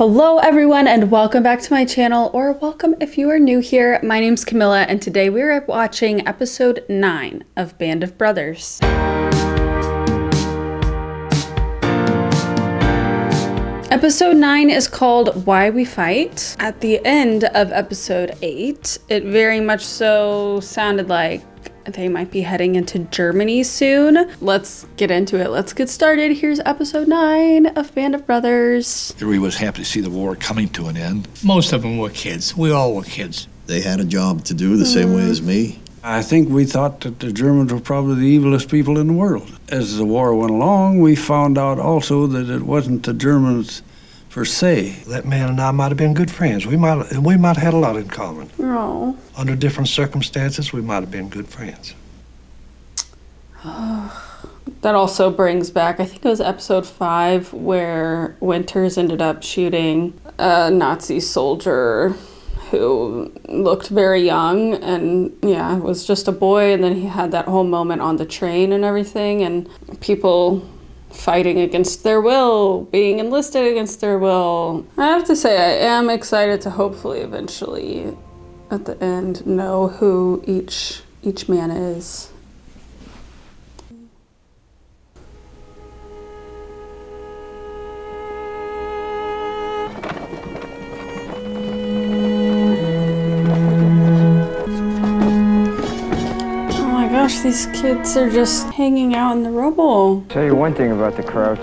Hello everyone and welcome back to my channel, or welcome if you are new here. My name's Camilla and today we are watching episode 9 of Band of Brothers. Episode 9 is called Why We Fight. At the end of episode 8, it very much so sounded like they might be heading into Germany soon. Let's get into it. Let's get started. Here's episode 9 of Band of Brothers. Everybody was happy to see the war coming to an end. Most of them were kids. We all were kids. They had a job to do the same way as me. I think we thought that the Germans were probably the evilest people in the world. As the war went along, we found out also that it wasn't the Germans per se. That man and I might have been good friends. We might have had a lot in common. Oh. Under different circumstances, we might have been good friends. That also brings back, I think it was episode 5, where Winters ended up shooting a Nazi soldier who looked very young and, yeah, was just a boy. And then he had that whole moment on the train and everything, and people fighting against their will, being enlisted against their will. I have to say, I am excited to hopefully eventually, at the end, know who each man is. Gosh, these kids are just hanging out in the rubble. Tell you one thing about the Krauts.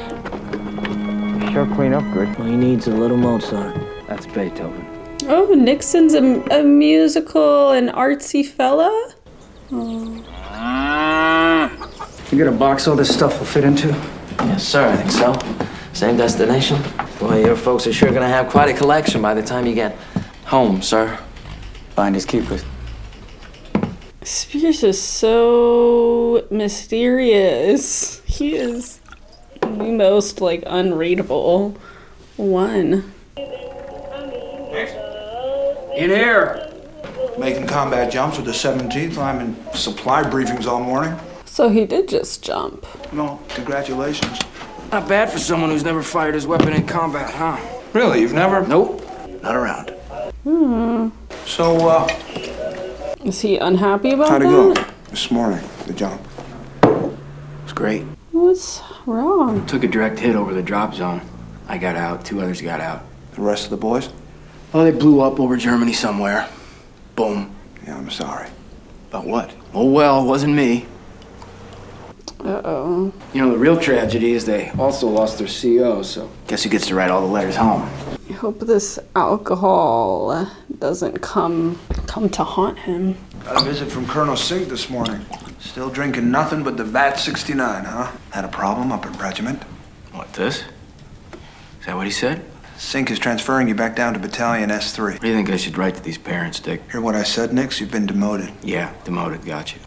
They sure clean up good. He needs a little Mozart. That's Beethoven. Oh, Nixon's a musical and artsy fella? Oh. You got a box all this stuff will fit into? Yes, sir, I think so. Same destination. Boy, your folks are sure gonna have quite a collection by the time you get home, sir. Finders keepers. Spears is so mysterious. He is the most, unreadable one. In here. Making combat jumps with the 17th. I'm in supply briefings all morning. So he did just jump. No, congratulations. Not bad for someone who's never fired his weapon in combat, huh? Really, you've never? Nope. Not around. So, is he unhappy about how'd it that? go this morning, the jump? It's great. What's wrong? Took a direct hit over the drop zone. I got out, 2 others got out. The rest of the boys? Oh, they blew up over Germany somewhere. Boom. Yeah, I'm sorry. About what? Oh, well, it wasn't me. Uh-oh. You know, the real tragedy is they also lost their CO, so guess who gets to write all the letters home? I hope this alcohol doesn't come to haunt him. Got a visit from Colonel Sink this morning. Still drinking nothing but the VAT 69, huh? Had a problem up at regiment. What, this? Is that what he said? Sink is transferring you back down to Battalion S3. What do you think I should write to these parents, Dick? Hear what I said, Nix? You've been demoted. Yeah, demoted, got you.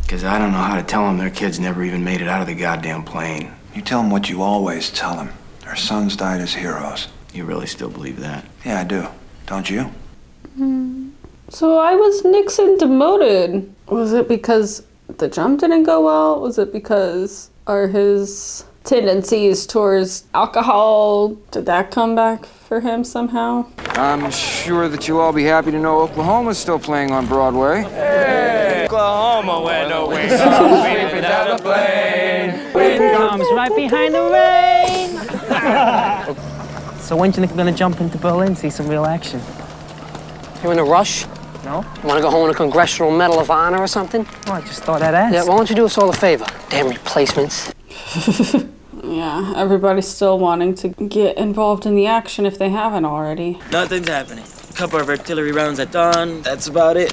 Because I don't know how to tell them their kids never even made it out of the goddamn plane. You tell them what you always tell them. Their sons died as heroes. You really still believe that? Yeah, I do. Don't you? So why was Nixon demoted? Was it because the jump didn't go well? Was it because his tendencies towards alcohol, did that come back for him somehow? I'm sure that you'll all be happy to know Oklahoma's still playing on Broadway. Hey, Oklahoma, where no wind comes sweeping down the plain. Wind comes right behind the rain. So when do you think we're gonna jump into Berlin, see some real action? You in a rush? No? You wanna go home with a Congressional Medal of Honor or something? Oh, I just thought I'd ask. Yeah, why don't you do us all a favor? Damn replacements. Yeah, everybody's still wanting to get involved in the action if they haven't already. Nothing's happening. A couple of artillery rounds are done. That's about it.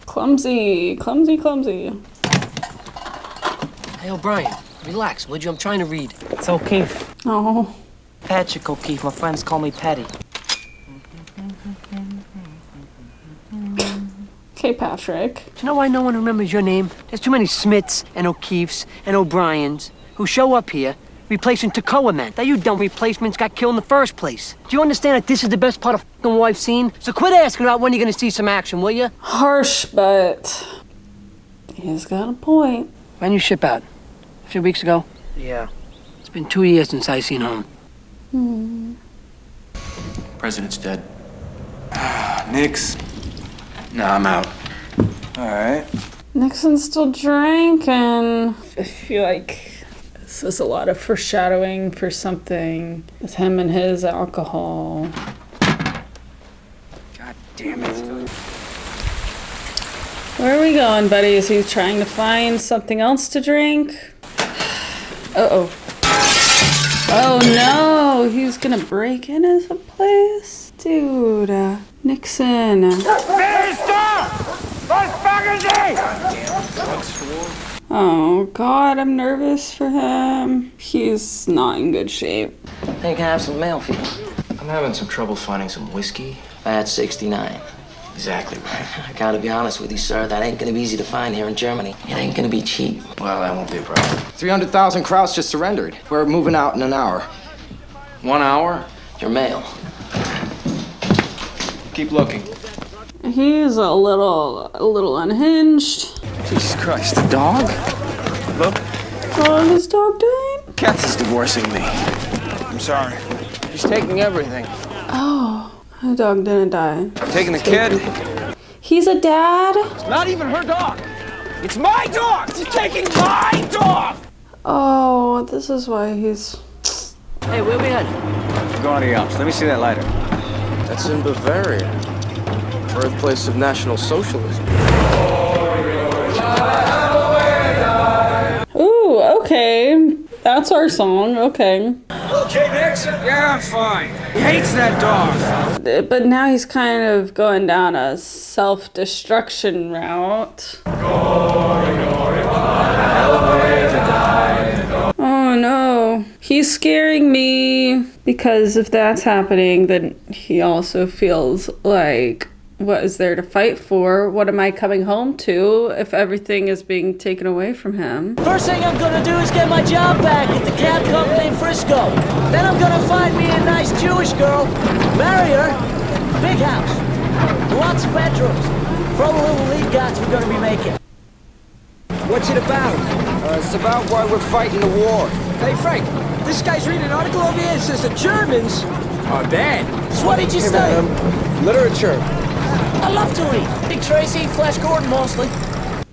Clumsy. Hey, O'Brien, relax, would you? I'm trying to read. It's O'Keefe. Oh. Patrick O'Keefe. My friends call me Patty. Okay, Patrick. Do you know why no one remembers your name? There's too many Smiths and O'Keefes and O'Briens who show up here replacing Toccoa men. That you dumb replacements got killed in the first place. Do you understand that this is the best part of f***ing war I've seen? So quit asking about when you're gonna see some action, will you? Harsh, but he's got a point. When you ship out? A few weeks ago? Yeah. been 2 years since I seen home. President's dead. Nix. No, I'm out. All right. Nixon's still drinking. I feel like this is a lot of foreshadowing for something with him and his alcohol. God damn it. Where are we going, buddy? Is he trying to find something else to drink? Uh-oh. Oh no, he's gonna break into some place? Dude, Nixon. Oh god, I'm nervous for him. He's not in good shape. They can have some mail for you. I'm having some trouble finding some whiskey. At 69. Exactly right. I gotta be honest with you, sir. That ain't gonna be easy to find here in Germany. It ain't gonna be cheap. Well, that won't be a problem. 300,000 Krauts just surrendered. We're moving out in an hour. 1 hour? Your mail. Keep looking. He's a little unhinged. Jesus Christ, the dog? Look, Oh, his dog died? Katz is divorcing me. I'm sorry. He's taking everything. Oh, the dog didn't die. Taking the kid? He's a dad? It's not even her dog. It's my dog. She's taking my dog. Oh, this is why he's... Hey, where we headed? Go on to the Alps. Let me see that lighter. That's in Bavaria. Birthplace of National Socialism. Ooh, okay. That's our song, okay. Okay, Nixon? Yeah, I'm fine. He hates that dog. But now he's kind of going down a self-destruction route. Oh no, he's scaring me. Because if that's happening, then he also feels like, what is there to fight for? What am I coming home to if everything is being taken away from him? First thing I'm gonna do is get my job back at the cab company in Frisco. Then I'm gonna find me a nice Jewish girl, marry her, big house, lots of bedrooms, for all the little lead gods we're gonna be making. What's it about? It's about why we're fighting the war. Hey, Frank, this guy's reading an article over here that says the Germans are bad. So what did you study? Literature. I love to read. Dick Tracy, Flash Gordon mostly.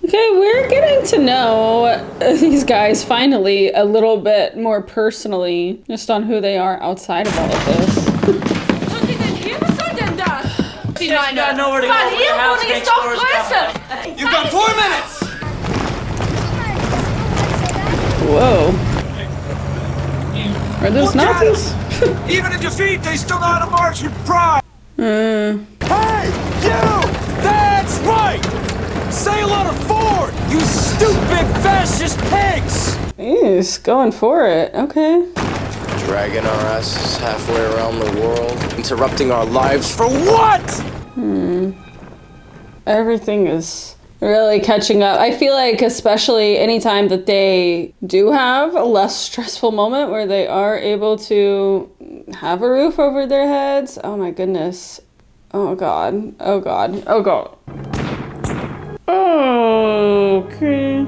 Okay, we're getting to know these guys finally a little bit more personally, just on who they are outside of all of this. I got nowhere to go. Your house next door is covered. You've got 4 minutes! Whoa. Are those Nazis? Even in defeat, they still know how to march with pride. Hey, you! That's right! Say hello to Ford, you stupid fascist pigs! He's going for it. Okay. Dragging our asses halfway around the world. Interrupting our lives for what? Everything is really catching up. I feel like especially anytime that they do have a less stressful moment where they are able to have a roof over their heads. Oh my goodness. Oh god. Oh god. Oh god. Okay.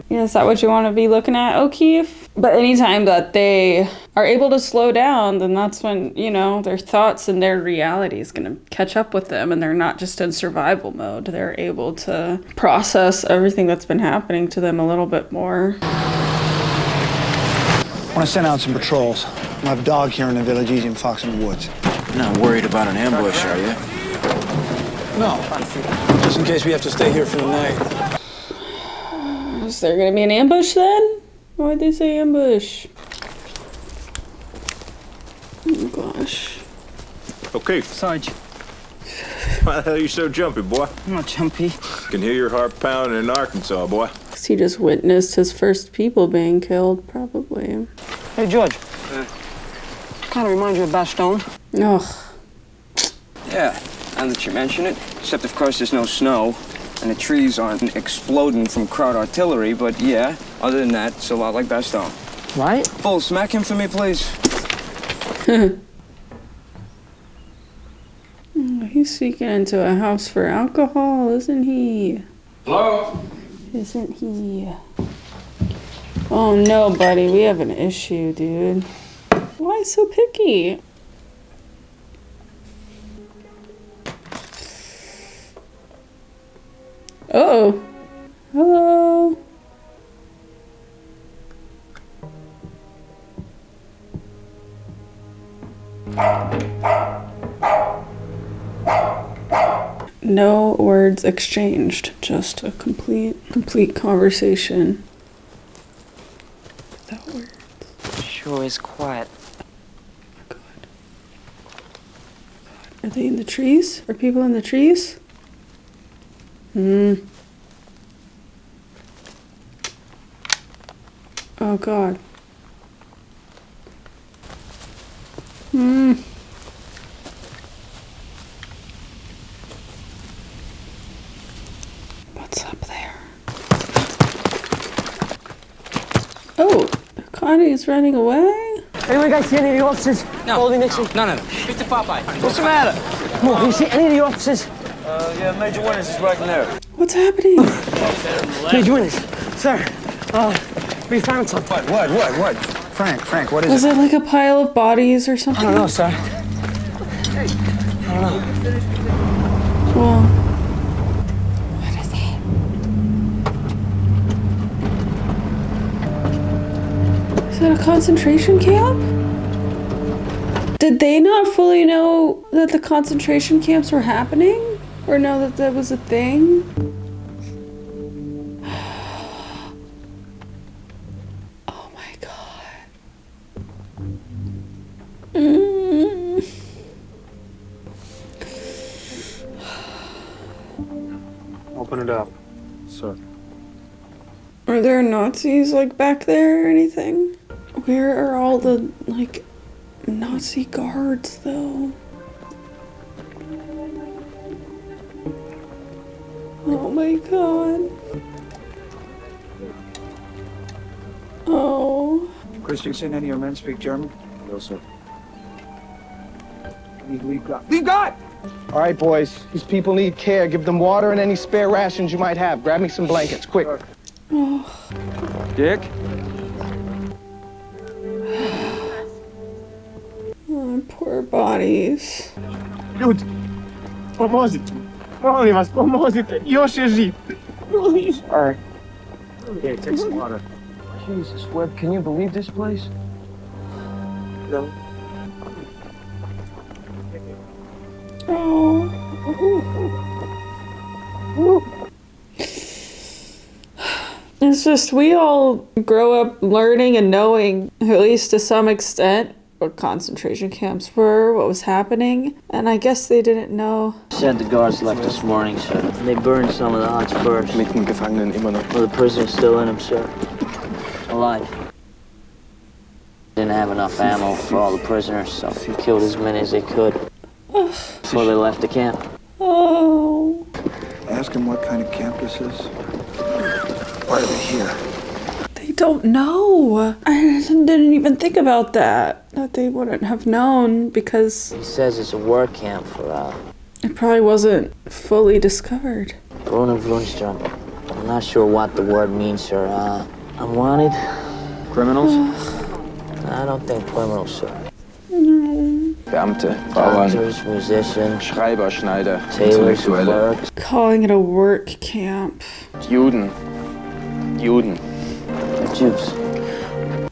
Yeah, is that what you want to be looking at, O'Keefe? But anytime that they are able to slow down, then that's when, you know, their thoughts and their reality is going to catch up with them, and they're not just in survival mode. They're able to process everything that's been happening to them a little bit more. I want to send out some patrols. I have a dog here in the village eating fox in the woods. You're not worried about an ambush, are you? No. Just in case we have to stay here for the night. Is there going to be an ambush then? Why'd they say ambush? Oh gosh. Okay. Sarge. Why the hell are you so jumpy, boy? I'm not jumpy. Can hear your heart pounding in Arkansas, boy. 'Cause he just witnessed his first people being killed, probably. Hey, George. Kind of reminds you of Bastogne. Ugh. Yeah, now that you mention it. Except, of course, there's no snow. And the trees aren't exploding from Kraut artillery, but yeah, other than that, it's a lot like Bastogne. Right? Bull, smack him for me, please. He's sneaking into a house for alcohol, isn't he? Hello? Isn't he? Oh no, buddy, we have an issue, dude. Why so picky? Uh-oh. Hello. No words exchanged, just a complete conversation. Without words. Sure is quiet. Oh God. Are they in the trees? Are people in the trees? Oh God. What's up there? Oh, Connie's running away? Anyone guys see any of the officers? No. Holding Nixon? No. Speak to Popeye. What's the matter? Come on, you see any of the officers? Yeah, Major Winters is right in there. What's happening? Major Winters, sir. We found something. What? Frank, what is Was it like a pile of bodies or something? I don't know, sir. I don't know. Well, what is it? Is that a concentration camp? Did they not fully know that the concentration camps were happening? Or know that that was a thing? Oh my God. Open it up, sir. Are there Nazis like back there or anything? Where are all the like Nazi guards though? Oh my God. Oh. Christensen, any of your men speak German? No, sir. Leave guard! All right, boys. These people need care. Give them water and any spare rations you might have. Grab me some blankets, quick. Oh. Dick? Oh, poor bodies. Люди, поможете. Молим вас, поможете. Još je živ. All right. Okay, take some water. Jesus, Webb, can you believe this place? No. Oh. It's just, we all grow up learning and knowing, at least to some extent, what concentration camps were, what was happening, and I guess they didn't know. Said the guards left this morning, sir. They burned some of the huts first. Mit den Gefangenen immer noch. Well, the prisoner's still in them, sir. Alive. Didn't have enough ammo for all the prisoners, so they killed as many as they could before they left the camp. Oh. Ask him what kind of camp this is. Why are they here? They don't know. I didn't even think about that they wouldn't have known because He says it's a work camp for, it probably wasn't fully discovered. Bruno Brunstrom. I'm not sure what the word means, sir. Unwanted? Criminals? I don't think criminals, sir. Beamte, Bauern, Doctors, musicians, Schreiber, Schneider, tailors, Intellektuelle, clerks. Calling it a work camp. Juden. Jews.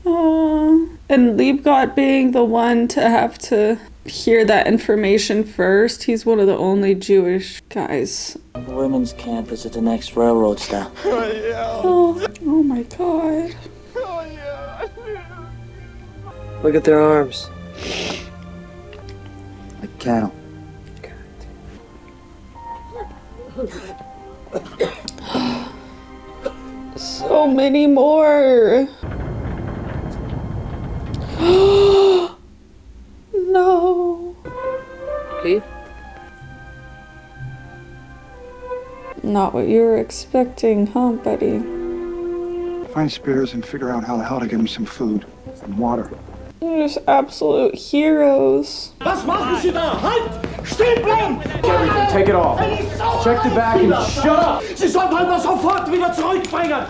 Aww. And Liebgott being the one to have to hear that information first, he's one of the only Jewish guys. The women's camp is at the next railroad stop. Oh my God. Look at their arms. Like cattle. So many more. No. Please? Not what you were expecting, huh, buddy? Find Spears and figure out how the hell to give him some food and water. You're just absolute heroes. Was machen Sie da? Halt! Stehen bleiben! Everything, take it off. Check the back and shut up. Sie sollten halt mal sofort wieder zurückbringen.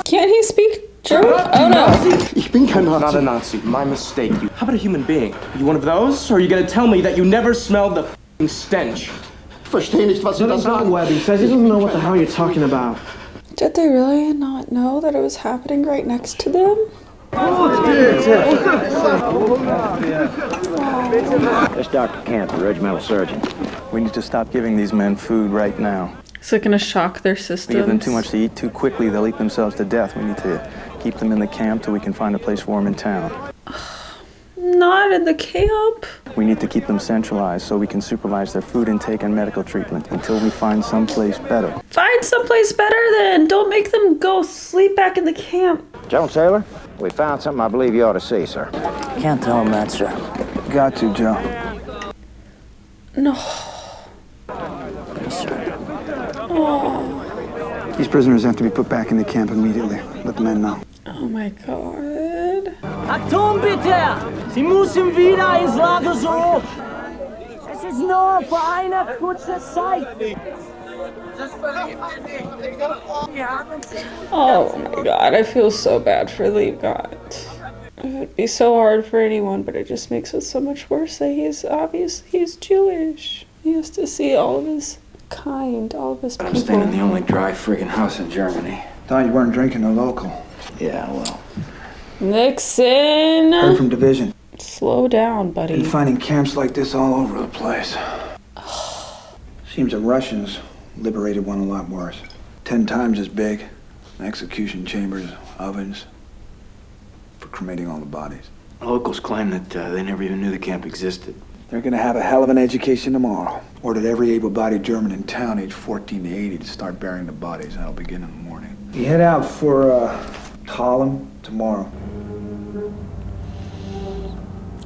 Can't he speak True? Oh no. Ich bin kein Nazi. Not a Nazi. My mistake. How about a human being? Are you one of those? Or are you gonna tell me that you never smelled the f***ing stench? Ich verstehe nicht, was Sie da sagen. He says he doesn't know what the hell you're talking about. Did they really not know that it was happening right next to them? This Dr. Kent, the regimental surgeon. We need to stop giving these men food right now. Is it gonna shock their We systems? give them too much to eat too quickly, they'll eat themselves to death. We need to keep them in the camp till we can find a place for them in town. Not in the camp. We need to keep them centralized so we can supervise their food intake and medical treatment until we find someplace better. Find someplace better then. Don't make them go sleep back in the camp. Jones Sailor, we found something I believe you ought to see, sir. Can't tell him that, sir. Got to, Joe. No. Yes, sir. Oh. These prisoners have to be put back in the camp immediately. Let the men know. Oh my god. Atombitter! Sie müssen wieder ins Lager zurück! Es ist nur für eine kurze Zeit! Oh my god, I feel so bad for LaLoge. It would be so hard for anyone, but it just makes it so much worse that he's Jewish. He has to see all of his kind, all of his people. I'm staying in the only dry friggin' house in Germany. Thought you weren't drinking a local. Yeah, well. Nixon! Heard from division. Slow down, buddy. Been finding camps like this all over the place. Seems the Russians liberated one a lot worse. 10 times as big. Execution chambers, ovens. For cremating all the bodies. Locals claim that they never even knew the camp existed. They're gonna have a hell of an education tomorrow. Ordered every able-bodied German in town aged 14 to 80 to start burying the bodies. That'll begin in the morning. You head out for Holland tomorrow.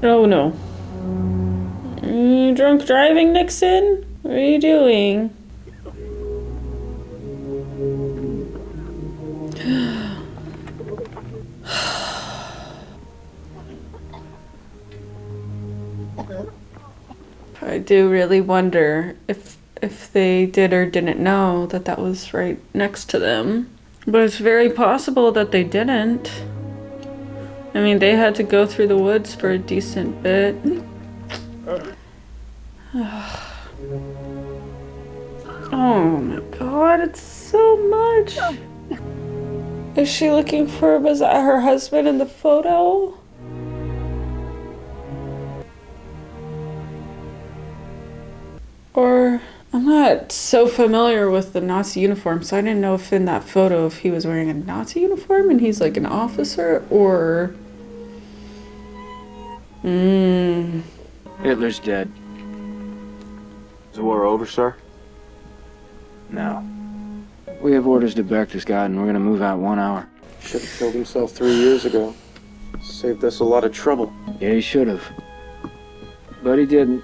Oh no. Drunk driving, Nixon? What are you doing? I do really wonder if they did or didn't know that that was right next to them. But it's very possible that they didn't. I mean, they had to go through the woods for a decent bit. Oh my god, it's so much. Is she looking for, was that her husband in the photo? Or, I'm not so familiar with the Nazi uniform, so I didn't know if in that photo if he was wearing a Nazi uniform and he's like an officer, or... Hitler's dead. Is the war over, sir? No. We have orders to Berchtesgaden, and we're gonna move out 1 hour. Should have killed himself 3 years ago. Saved us a lot of trouble. Yeah, he should have. But he didn't.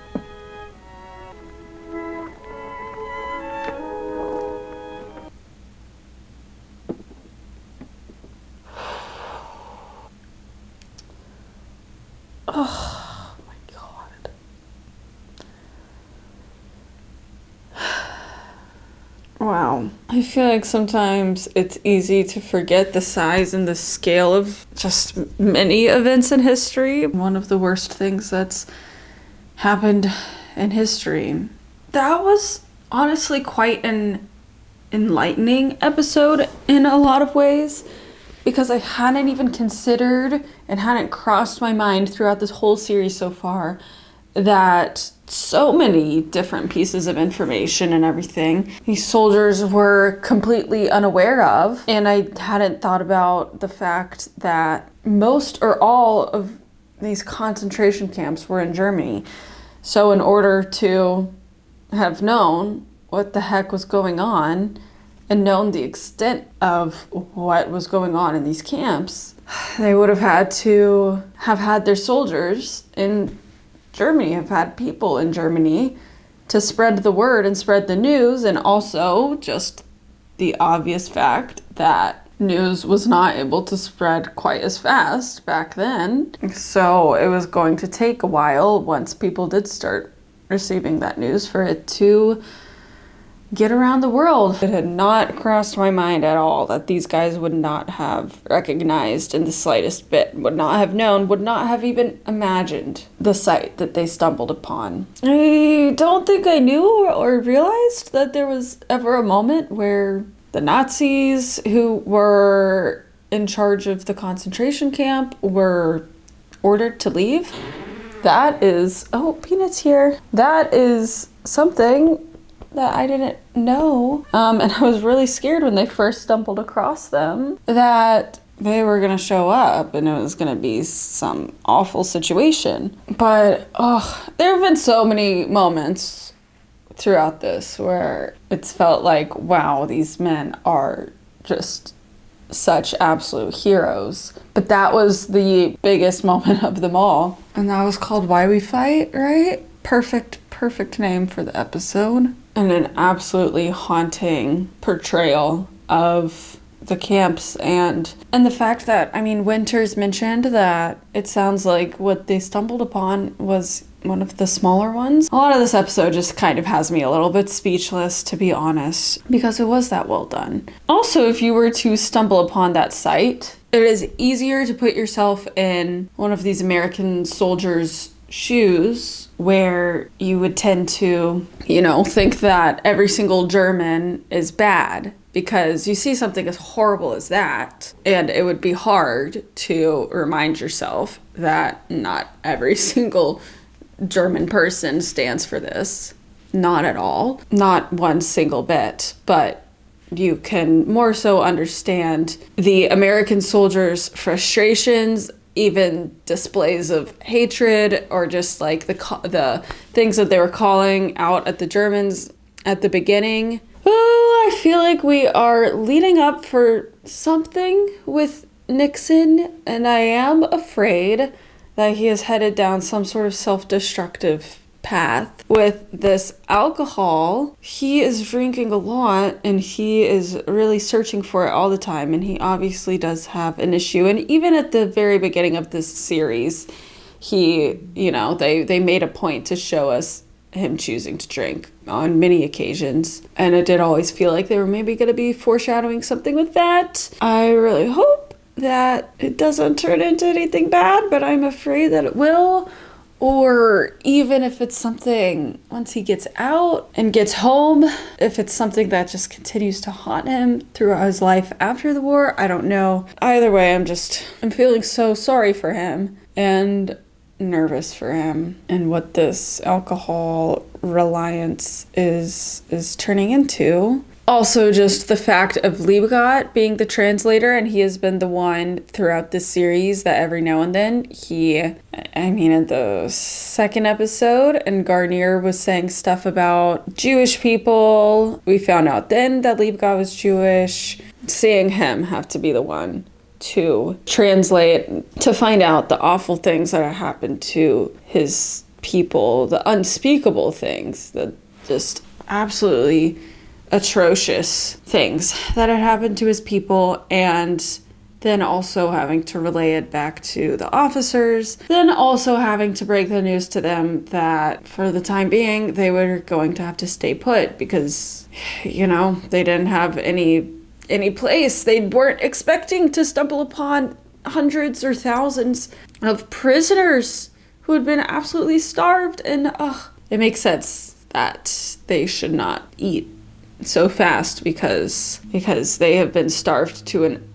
Oh my god. Wow. I feel like sometimes it's easy to forget the size and the scale of just many events in history. One of the worst things that's happened in history. That was honestly quite an enlightening episode in a lot of ways, because I hadn't even considered and hadn't crossed my mind throughout this whole series so far that so many different pieces of information and everything these soldiers were completely unaware of. And I hadn't thought about the fact that most or all of these concentration camps were in Germany. So in order to have known what the heck was going on and known the extent of what was going on in these camps, they would have had to have had their soldiers in Germany, have had people in Germany to spread the word and spread the news, and also just the obvious fact that news was not able to spread quite as fast back then. So it was going to take a while once people did start receiving that news for it to get around the world. It had not crossed my mind at all that these guys would not have recognized in the slightest bit, would not have known, would not have even imagined the sight that they stumbled upon. I don't think I knew or realized that there was ever a moment where the Nazis who were in charge of the concentration camp were ordered to leave. That is, oh, Peanut's here. That is something that I didn't know. And I was really scared when they first stumbled across them that they were gonna show up and it was gonna be some awful situation. But, there have been so many moments throughout this where it's felt like, wow, these men are just such absolute heroes. But that was the biggest moment of them all. And that was called Why We Fight, right? Perfect name for the episode. And an absolutely haunting portrayal of the camps and the fact that, I mean, Winters mentioned that it sounds like what they stumbled upon was one of the smaller ones. A lot of this episode just kind of has me a little bit speechless, to be honest, because it was that well done. Also, if you were to stumble upon that site, it is easier to put yourself in one of these American soldiers' shoes where you would tend to, think that every single German is bad. Because you see something as horrible as that, and it would be hard to remind yourself that not every single German person stands for this. Not at all. Not one single bit. But you can more so understand the American soldiers' frustrations, even displays of hatred, or just like the things that they were calling out at the Germans at the beginning. Oh, I feel like we are leading up for something with Nixon, and I am afraid that he is headed down some sort of self-destructive path with this alcohol. He is drinking a lot, and he is really searching for it all the time, and he obviously does have an issue. And even at the very beginning of this series, they made a point to show us him choosing to drink on many occasions, and it did always feel like they were maybe going to be foreshadowing something with that. I really hope that it doesn't turn into anything bad, but I'm afraid that it will. Or even if it's something once he gets out and gets home, if it's something that just continues to haunt him throughout his life after the war, I don't know. Either way, I'm feeling so sorry for him and nervous for him and what this alcohol reliance is turning into. Also, just the fact of Liebgott being the translator, and he has been the one throughout this series that every now and then in the second episode, and Garnier was saying stuff about Jewish people. We found out then that Liebgott was Jewish. Seeing him have to be the one to translate, to find out the awful things that have happened to his people, the unspeakable things, the just absolutely atrocious things that had happened to his people, and then also having to relay it back to the officers, then also having to break the news to them that for the time being they were going to have to stay put because, they didn't have any place. They weren't expecting to stumble upon hundreds or thousands of prisoners who had been absolutely starved, and it makes sense that they should not eat so fast because they have been starved to an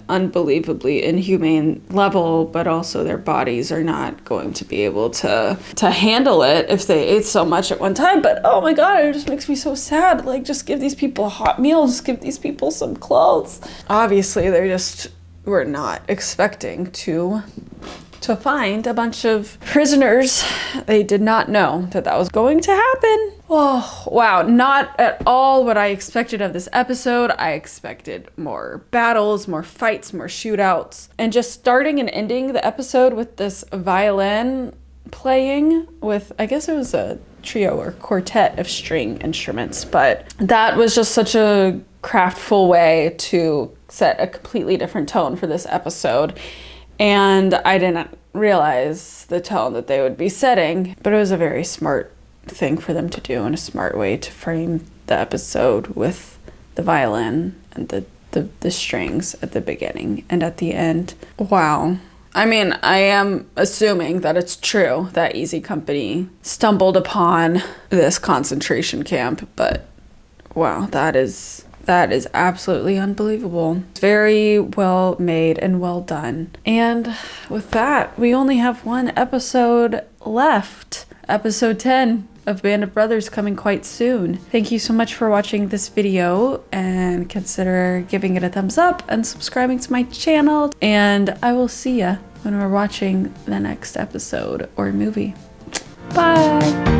unbelievably inhumane level, but also their bodies are not going to be able to handle it if they ate so much at one time. But oh my god, it just makes me so sad. Like, just give these people a hot meal, just give these people some clothes. Obviously we're not expecting to find a bunch of prisoners. They did not know that was going to happen. Oh, wow. Not at all what I expected of this episode. I expected more battles, more fights, more shootouts. And just starting and ending the episode with this violin playing with, I guess it was a trio or quartet of string instruments. But that was just such a craftful way to set a completely different tone for this episode. And I didn't realize the tone that they would be setting, but it was a very smart thing for them to do and a smart way to frame the episode with the violin and the strings at the beginning and at the end. Wow. I mean, I am assuming that it's true that Easy Company stumbled upon this concentration camp, but wow, that is absolutely unbelievable. It's very well made and well done. And with that, we only have one episode left. Episode 10 of Band of Brothers coming quite soon. Thank you so much for watching this video, and consider giving it a thumbs up and subscribing to my channel. And I will see ya when we're watching the next episode or movie. Bye!